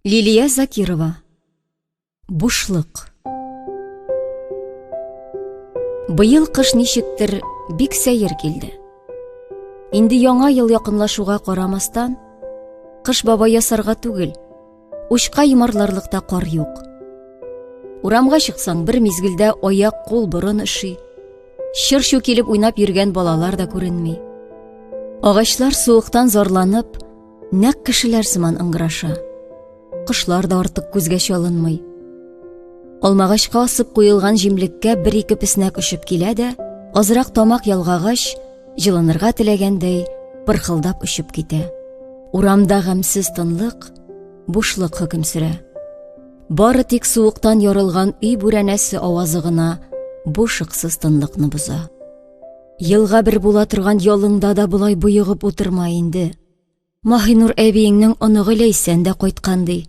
Лилия Закирова. Бушлык. Быел кыш ничектер бик сәер килде. Инде яңа ел якынлашуга карамастан, кыш баба ясарга түгел, учка йомарларлыкта кар юк. Урамга чыксаң, бер мизгелдә аяк, кул, борын ышый. Чыр-чу килеп уйнап йөргән балалар да күренми. Агачлар суыктан зарланып, нәкъ кешеләр сыман ыңгыраша. Кышлар да артык күзгә чалынмый. Алмагачка асып куелган җимлеккә бер-ике песнәк очып килә дә, азрак тамак ялгагач, җылынырга теләгәндәй, пырхылдап очып китә. Урамда гамьсез тынлык, бушлык хөкем сөрә. Бары тик суыктан ярылган өй бүрәнәсе авазы гына бушыксыз тынлыкны боза. Елга бер була торган ялыңда да булай буйыгып утырма инде. Маһинур әбиеңнең оныгы Ләйсән дә кайткан ди.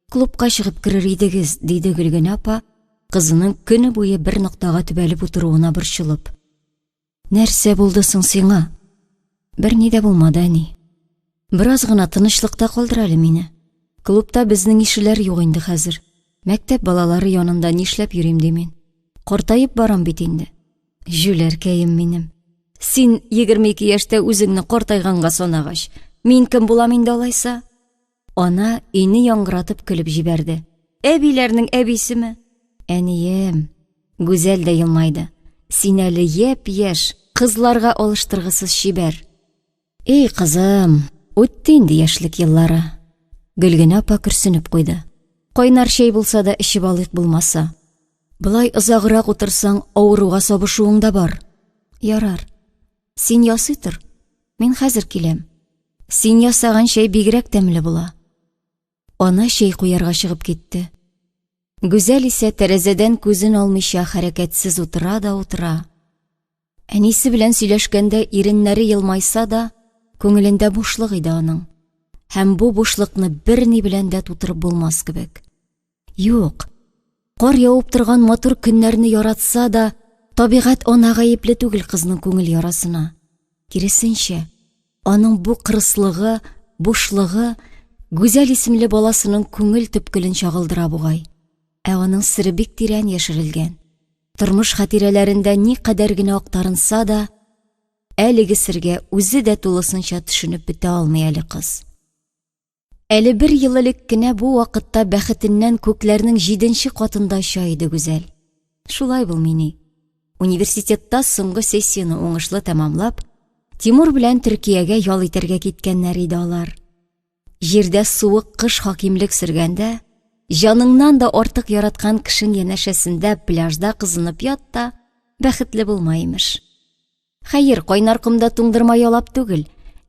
Клубка чыгып керер идегез, диде Гөлгенә апа, кызының көне буе бер ноктага төбәлеп утыруына борчылып. Нәрсә булды соң сиңа? Бер ни дә булмады, әни. Бераз гына тынычлыкта калдыр әле мине. Клубта безнең ишеләр юк инде хәзер. Мәктәп балалары янында нишләп йөрим ди мин. Картаеп барам бит инде. Жүләркәем минем. Син 22 яшьтә үзеңне картайганга санагач, мин кем булам инде алайса? Ана өйне яңгыратып көлеп җибәрде. Әбиләрнең әбисеме? Әнием, Гүзәл дә елмайды. Син әле япь-яшь, кызларга алыштыргысыз чибәр. Эй кызым, үтте инде яшьлек еллары. Гөлгенә апа көрсенеп куйды. Кайнар чәй булса да эчеп алыйк булмаса. Былай озаграк утырсаң, авыруга сабышуың да бар. Ярар. Син ясый тор. Мин хәзер киләм. Син ясаган чәй бигрәк тәмле була. Ана чәй куярга чыгып китте. Гүзәл исә тәрәзәдән күзен алмыйча хәрәкәтсез утыра да утыра. Әнисе белән сөйләшкәндә иреннәре елмайса да, күңелендә бушлык иде аның. Һәм бу бушлыкны бер ни белән дә тутырып булмас кебек. Юк. Кар яуып торган матур көннәрне яратса да, табигать ана гаепле түгел кызның күңел ярасына. Киресенчә, аның бу кырыслыгы, бушлыгы Гүзәл исемле баласының күңел төпкелен чагылдыра бугай. Ә аның сире бик тирән яшерелгән. Тормыш хатирәләрендә ни кадәр генә актарынса да, әлеге сиргә үзе дә тулысынча төшенеп бетә алмый әле кыз. Әле бер ел элек кенә бу вакытта бәхетеннән күкләрнең 7нче катында оча иде Гүзәл. Шулай булмыйни. Университетта соңгы сессияны уңышлы тәмамлап, Тимур белән Төркиягә ял итәргә киткәннәр иде алар. Җирдә суык кыш хакимлек сөргәндә, җаныңнан да артык яраткан кешең янәшәсендә пляжда кызынып ятта, бәхетле булмаймыш. Хәер, кайнар кымда туңдырма ялап түгел,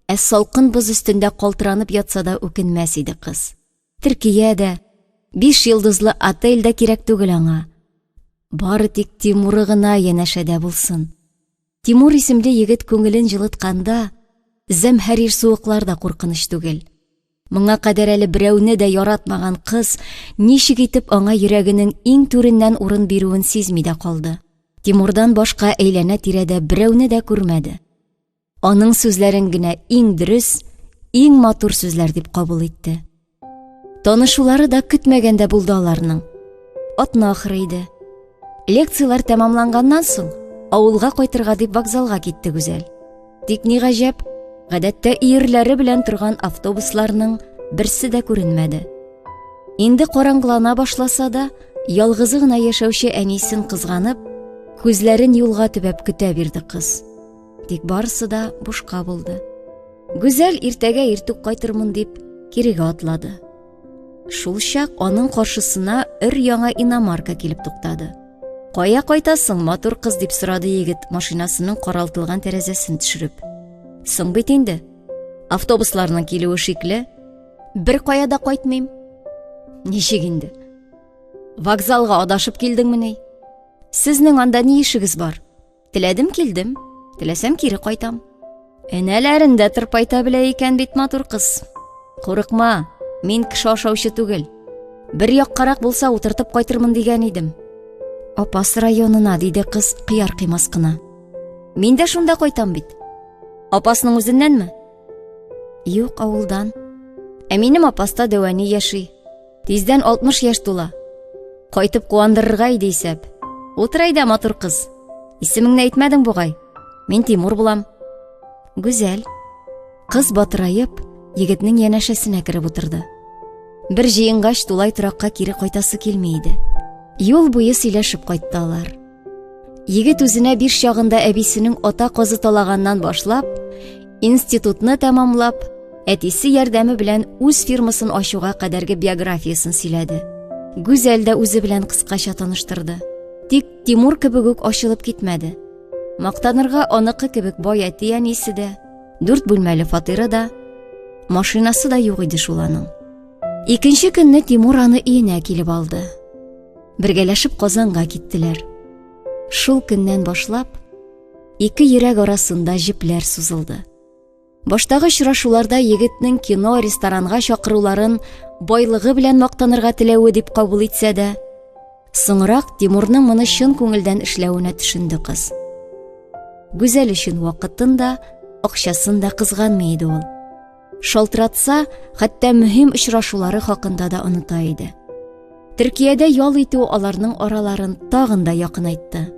ә салкын боз өстендә калтыранып ятса да үкенмәс иде кыз. Төркиядә 5 йолдызлы отельдә кирәк түгел аңа. Бары тик Тимуры гына янәшәдә булсын. Тимур исемле егет күңелен җылытканда, зәмһәрир суыклар да куркыныч түгел. Моңа кадәр әле берәүне дә яратмаган кыз ничек итеп аңа йөрәгенең иң түреннән урын бирүен сизми дә калды. Тимурдан башка әйләнә тирәдә берәүне дә күрмәде. Аның сүзләрен генә иң дөрес, иң матур сүзләр дип кабул итте. Танышулары да көтмәгәндә булды аларның. Атна ахыры иде. Лекциялар тәмамланганнан соң, авылга кайтырга дип вокзалга китте Гүзәл. Тик ни гаҗәп, гадәттә ирләре белән торган автобусларның берсе дә күренмәде. Инде караңгылана башласа да, ялгызы гына яшәүче әнисен кызганып, күзләрен юлга төбәп көтә бирде кыз. Тик барысы да бушка булды. Гүзәл иртәгә иртүк кайтырмын дип кирегә атлады. Шул чак аның каршысына өр-яңа иномарка килеп туктады. Кая кайтасың, матур кыз, дип сорады егет машинасының каралтылган тәрәзәсен төшереп. Соң бит инде. Автобусларның килүе шикле. Бер кая да кайтмыйм. Ничек инде? Вокзалга адашып килдеңме ни? Сезнең анда ни ишегез бар? Теләдем килдем, теләсәм кире кайтам. Энәләрендә тырпайта белә икән бит матур кыз. Курыкма, мин кеше ашаучы түгел. Бер яккарак булса утыртып кайтырмын дигән идем. Апас районына, диде кыз кыяр кыймас кына. Мин дә шунда кайтам бит. Апасның үзеннәнме? Юк, авылдан. Ә минем апаста дәвәни яши. Тиздән 60 яшь тула. Кайтып куандырырга иде исәп. Утыр әйдә, матур кыз. Исемеңне әйтмәдең бугай. Мин Тимур булам. Гүзәл. Кыз батырайып, егетнең янәшәсенә кереп утырды. Бер җыенгач тулай торакка кире кайтасы килми иде. Юл буе сөйләшеп кайттылар. Егет үзенә 5 чагында әбисенең ата казы талаганнан башлап, институтны тәмамлап, әтисе ярдәме белән үз фирмасын ачуга кадәрге биографиясын сөйләде. Гүзәл дә үзе белән кыскача таныштырды. Тик Тимур кебек үк ачылып китмәде. Мактанырга аныкы кебек бай әти әнисе дә, 4 бүлмәле фатиры да, машинасы да юк иде шул аның. Икенче көнне Тимур аны өенә килеп алды. Бергәләшеп Казанга киттеләр. Шул көннән башлап, ике йөрәк арасында җепләр сузылды. Баштагы очрашуларда егетнең кино, ресторанга чакыруларын байлыгы белән мактанырга теләве дип кабул итсә дә, соңрак Тимурның моны чын күңелдән эшләвенә төшенде кыз. Гүзәл өчен вакытын да, акчасын да кызганмый иде ул. Шалтыратса, хәтта мөһим очрашулары хакында да оныта иде. Төркиядә ял итү аларның араларын тагын да якынайтты.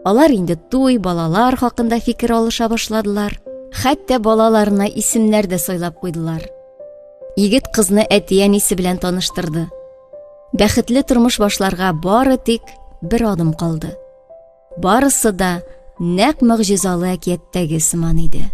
Алар инде туй, балалар хакында фикер алыша башладылар. Хәтта балаларына исемнәр дә сайлап куйдылар. Егет кызны әти-әнисе белән таныштырды. Бәхетле тормыш башларга бары тик бер адым калды. Барысы да нәкъ мөгъҗизалы әкияттәге сыман иде.